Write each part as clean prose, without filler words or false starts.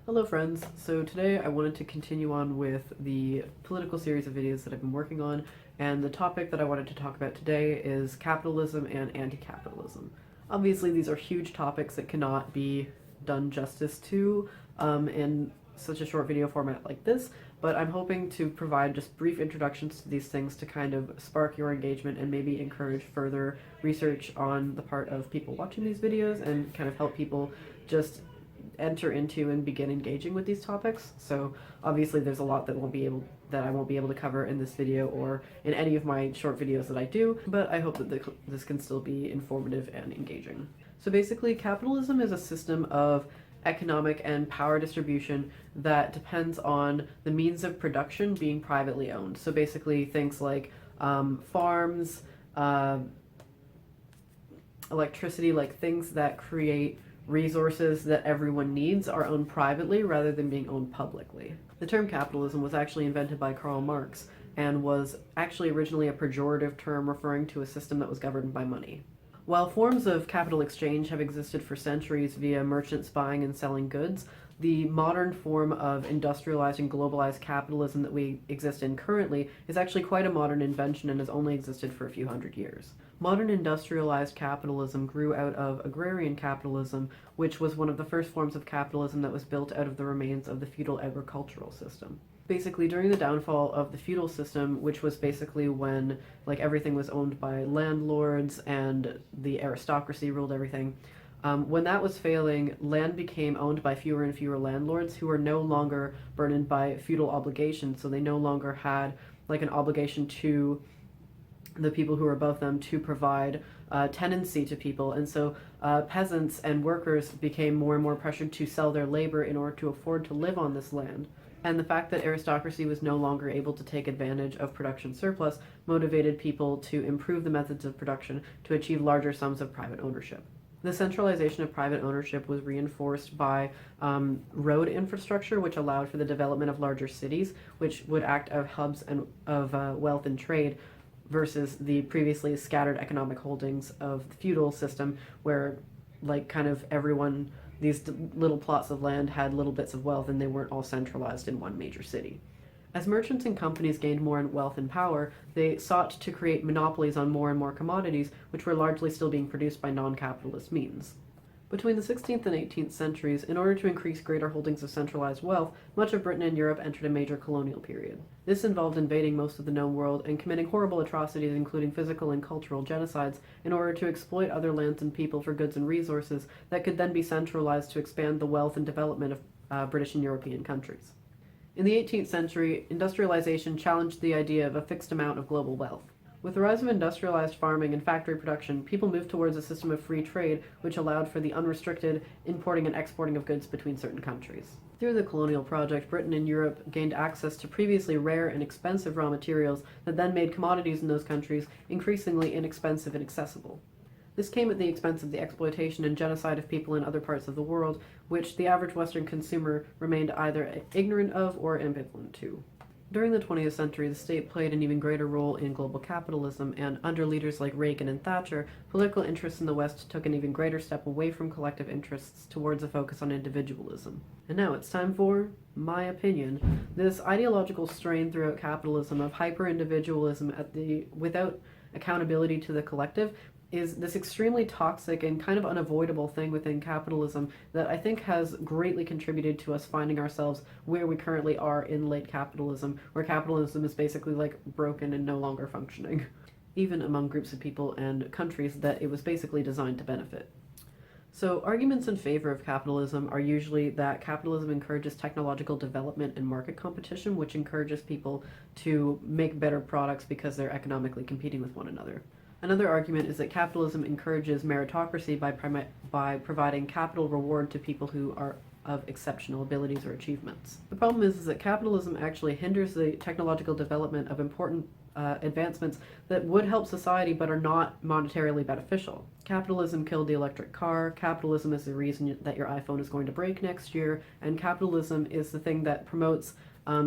Hello friends, so today I wanted to continue on with the political series of videos that I've been working on, and the topic that I wanted to talk about today is capitalism and anti-capitalism. Obviously these are huge topics that cannot be done justice to in such a short video format like this, but I'm hoping to provide just brief introductions to these things to kind of spark your engagement and maybe encourage further research on the part of people watching these videos and kind of help people just enter into and begin engaging with these topics. So obviously there's a lot that I won't be able to cover in this video or in any of my short videos that I do, but I hope that this can still be informative and engaging. So basically, capitalism is a system of economic and power distribution that depends on the means of production being privately owned. So basically things like farms, electricity, like things that create resources that everyone needs are owned privately rather than being owned publicly. The term capitalism was actually invented by Karl Marx and was actually originally a pejorative term referring to a system that was governed by money. While forms of capital exchange have existed for centuries via merchants buying and selling goods, the modern form of industrialized and globalized capitalism that we exist in currently is actually quite a modern invention and has only existed for a few hundred years. Modern industrialized capitalism grew out of agrarian capitalism, which was one of the first forms of capitalism that was built out of the remains of the feudal agricultural system. Basically, during the downfall of the feudal system, which was basically when everything was owned by landlords and the aristocracy ruled everything, when that was failing, land became owned by fewer and fewer landlords who were no longer burdened by feudal obligations, so they no longer had an obligation to the people who were above them to provide tenancy to people, and so peasants and workers became more and more pressured to sell their labor in order to afford to live on this land. And the fact that aristocracy was no longer able to take advantage of production surplus motivated people to improve the methods of production to achieve larger sums of private ownership. The centralization of private ownership was reinforced by road infrastructure, which allowed for the development of larger cities, which would act as hubs of wealth and trade, versus the previously scattered economic holdings of the feudal system, where everyone, these little plots of land had little bits of wealth and they weren't all centralized in one major city. As merchants and companies gained more wealth and power, they sought to create monopolies on more and more commodities, which were largely still being produced by non-capitalist means. Between the 16th and 18th centuries, in order to increase greater holdings of centralized wealth, much of Britain and Europe entered a major colonial period. This involved invading most of the known world and committing horrible atrocities, including physical and cultural genocides, in order to exploit other lands and people for goods and resources that could then be centralized to expand the wealth and development of British and European countries. In the 18th century, industrialization challenged the idea of a fixed amount of global wealth. With the rise of industrialized farming and factory production, people moved towards a system of free trade, which allowed for the unrestricted importing and exporting of goods between certain countries. Through the colonial project, Britain and Europe gained access to previously rare and expensive raw materials that then made commodities in those countries increasingly inexpensive and accessible. This came at the expense of the exploitation and genocide of people in other parts of the world, which the average Western consumer remained either ignorant of or ambivalent to. During the 20th century, the state played an even greater role in global capitalism, and under leaders like Reagan and Thatcher, political interests in the West took an even greater step away from collective interests towards a focus on individualism. And now it's time for my opinion. This ideological strain throughout capitalism of hyper-individualism without accountability to the collective is this extremely toxic and kind of unavoidable thing within capitalism that I think has greatly contributed to us finding ourselves where we currently are in late capitalism, where capitalism is basically broken and no longer functioning, even among groups of people and countries that it was basically designed to benefit. So arguments in favor of capitalism are usually that capitalism encourages technological development and market competition, which encourages people to make better products because they're economically competing with one another. Another argument is that capitalism encourages meritocracy by providing capital reward to people who are of exceptional abilities or achievements. The problem is that capitalism actually hinders the technological development of important advancements that would help society but are not monetarily beneficial. Capitalism killed the electric car, capitalism is the reason that your iPhone is going to break next year, and capitalism is the thing that promotes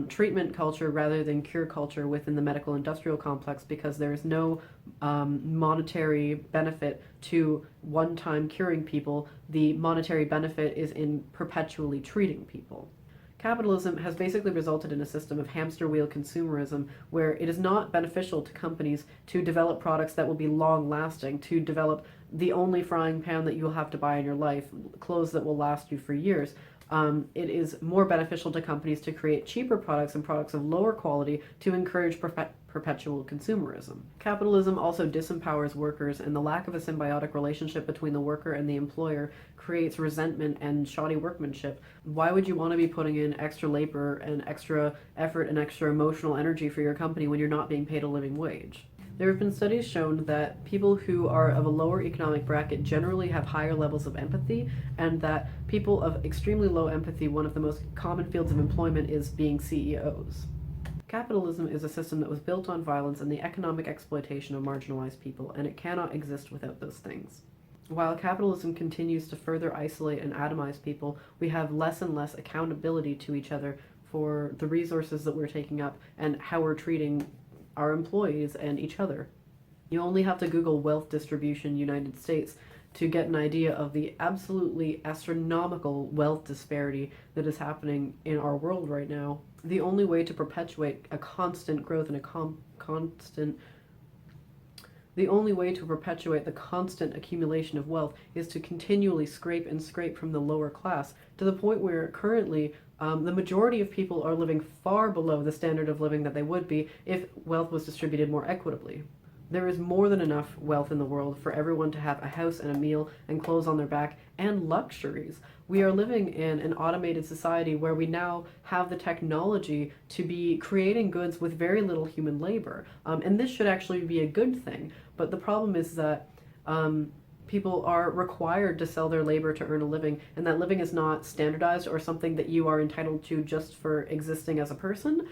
treatment culture rather than cure culture within the medical industrial complex, because there is no monetary benefit to one-time curing people. The monetary benefit is in perpetually treating people. Capitalism has basically resulted in a system of hamster wheel consumerism where it is not beneficial to companies to develop products that will be long lasting, to develop the only frying pan that you'll have to buy in your life, clothes that will last you for years. It is more beneficial to companies to create cheaper products and products of lower quality to encourage perpetual consumerism. Capitalism also disempowers workers, and the lack of a symbiotic relationship between the worker and the employer creates resentment and shoddy workmanship. Why would you want to be putting in extra labor and extra effort and extra emotional energy for your company when you're not being paid a living wage? There have been studies shown that people who are of a lower economic bracket generally have higher levels of empathy, and that people of extremely low empathy, one of the most common fields of employment is being CEOs. Capitalism is a system that was built on violence and the economic exploitation of marginalized people, and it cannot exist without those things. While capitalism continues to further isolate and atomize people, we have less and less accountability to each other for the resources that we're taking up and how we're treating our employees and each other. You only have to Google wealth distribution United States to get an idea of the absolutely astronomical wealth disparity that is happening in our world right now. The only way to perpetuate a constant growth and the only way to perpetuate the constant accumulation of wealth is to continually scrape and scrape from the lower class, to the point where currently the majority of people are living far below the standard of living that they would be if wealth was distributed more equitably. There is more than enough wealth in the world for everyone to have a house and a meal and clothes on their back and luxuries. We are living in an automated society where we now have the technology to be creating goods with very little human labor. And this should actually be a good thing. But the problem is that people are required to sell their labor to earn a living, and that living is not standardized or something that you are entitled to just for existing as a person.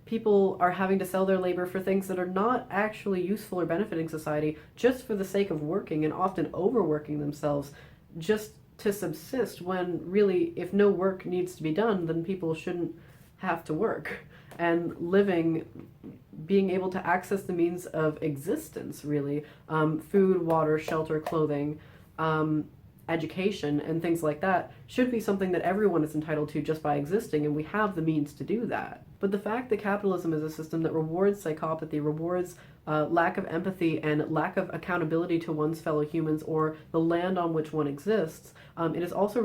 People are having to sell their labor for things that are not actually useful or benefiting society just for the sake of working, and often overworking themselves just to subsist, when really, if no work needs to be done, then people shouldn't have to work. And living, being able to access the means of existence, really, food, water, shelter, clothing, education, and things like that, should be something that everyone is entitled to just by existing, and we have the means to do that. But the fact that capitalism is a system that rewards psychopathy, rewards lack of empathy and lack of accountability to one's fellow humans or the land on which one exists, it has also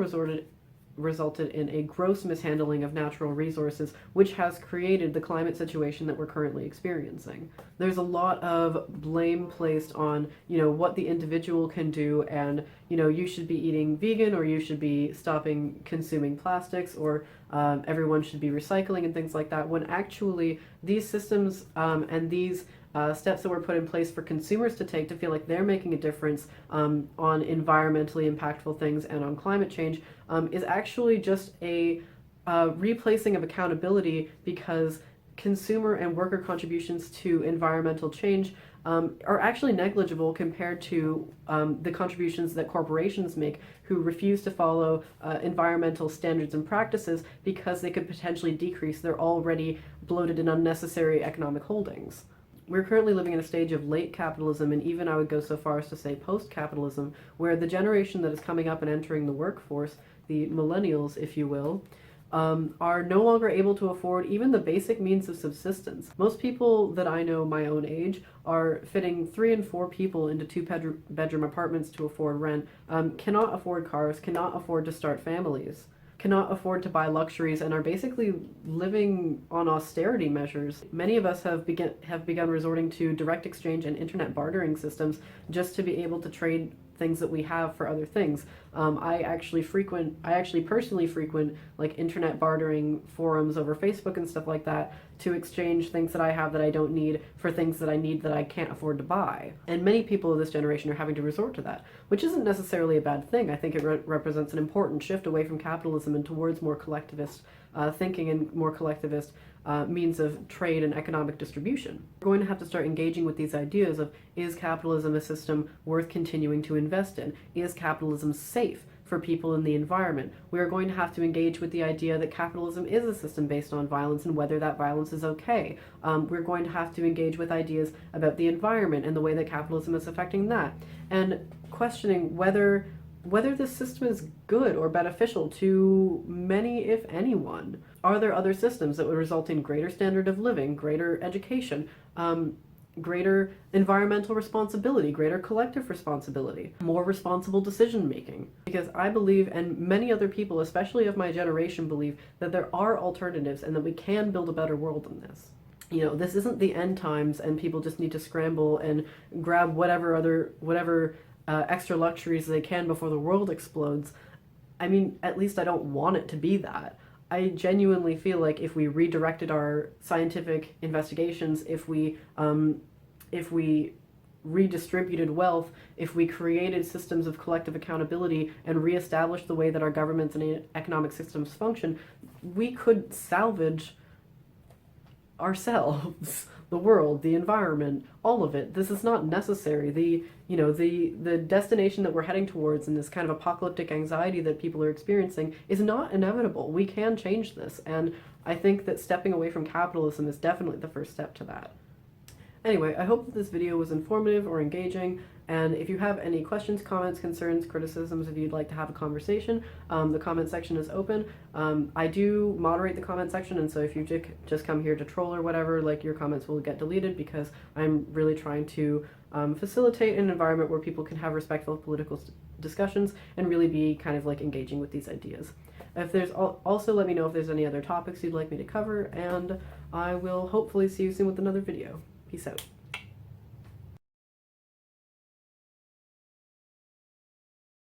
resulted in a gross mishandling of natural resources, which has created the climate situation that we're currently experiencing. There's a lot of blame placed on, what the individual can do, and, you should be eating vegan, or you should be stopping consuming plastics, or everyone should be recycling and things like that, when actually these systems and these steps that were put in place for consumers to take to feel like they're making a difference on environmentally impactful things and on climate change is actually just a replacing of accountability, because consumer and worker contributions to environmental change are actually negligible compared to the contributions that corporations make, who refuse to follow environmental standards and practices because they could potentially decrease their already bloated and unnecessary economic holdings. We're currently living in a stage of late capitalism, and even I would go so far as to say post-capitalism, where the generation that is coming up and entering the workforce, the millennials, if you will, are no longer able to afford even the basic means of subsistence. Most people that I know my own age are fitting 3 and 4 people into 2-bedroom apartments to afford rent, cannot afford cars, cannot afford to start families, cannot afford to buy luxuries, and are basically living on austerity measures. Many of us have begun resorting to direct exchange and internet bartering systems just to be able to trade things that we have for other things. I actually personally frequent like internet bartering forums over Facebook and stuff like that to exchange things that I have that I don't need for things that I need that I can't afford to buy. And many people of this generation are having to resort to that, which isn't necessarily a bad thing. I think it represents an important shift away from capitalism and towards more collectivist thinking and more collectivist means of trade and economic distribution. We're going to have to start engaging with these ideas of, is capitalism a system worth continuing to invest in? Is capitalism safe? for people in the environment. We are going to have to engage with the idea that capitalism is a system based on violence and whether that violence is okay. We're going to have to engage with ideas about the environment and the way that capitalism is affecting that, and questioning whether this system is good or beneficial to many, if anyone. Are there other systems that would result in greater standard of living, greater education, greater environmental responsibility, greater collective responsibility, more responsible decision making? Because I believe, and many other people, especially of my generation, believe that there are alternatives and that we can build a better world than this. You know, this isn't the end times and people just need to scramble and grab whatever extra luxuries they can before the world explodes. I mean, at least I don't want it to be that. I genuinely feel like if we redirected our scientific investigations, if we redistributed wealth, if we created systems of collective accountability and reestablished the way that our governments and economic systems function, we could salvage ourselves, the world, the environment, all of it. This is not necessary. The destination that we're heading towards and this kind of apocalyptic anxiety that people are experiencing is not inevitable. We can change this, and I think that stepping away from capitalism is definitely the first step to that. Anyway, I hope that this video was informative or engaging, and if you have any questions, comments, concerns, criticisms, if you'd like to have a conversation, the comment section is open. I do moderate the comment section, and so if you just come here to troll or whatever, like, your comments will get deleted, because I'm really trying to facilitate an environment where people can have respectful political discussions and really be kind of like engaging with these ideas. If there's also let me know if there's any other topics you'd like me to cover, and I will hopefully see you soon with another video. Peace out.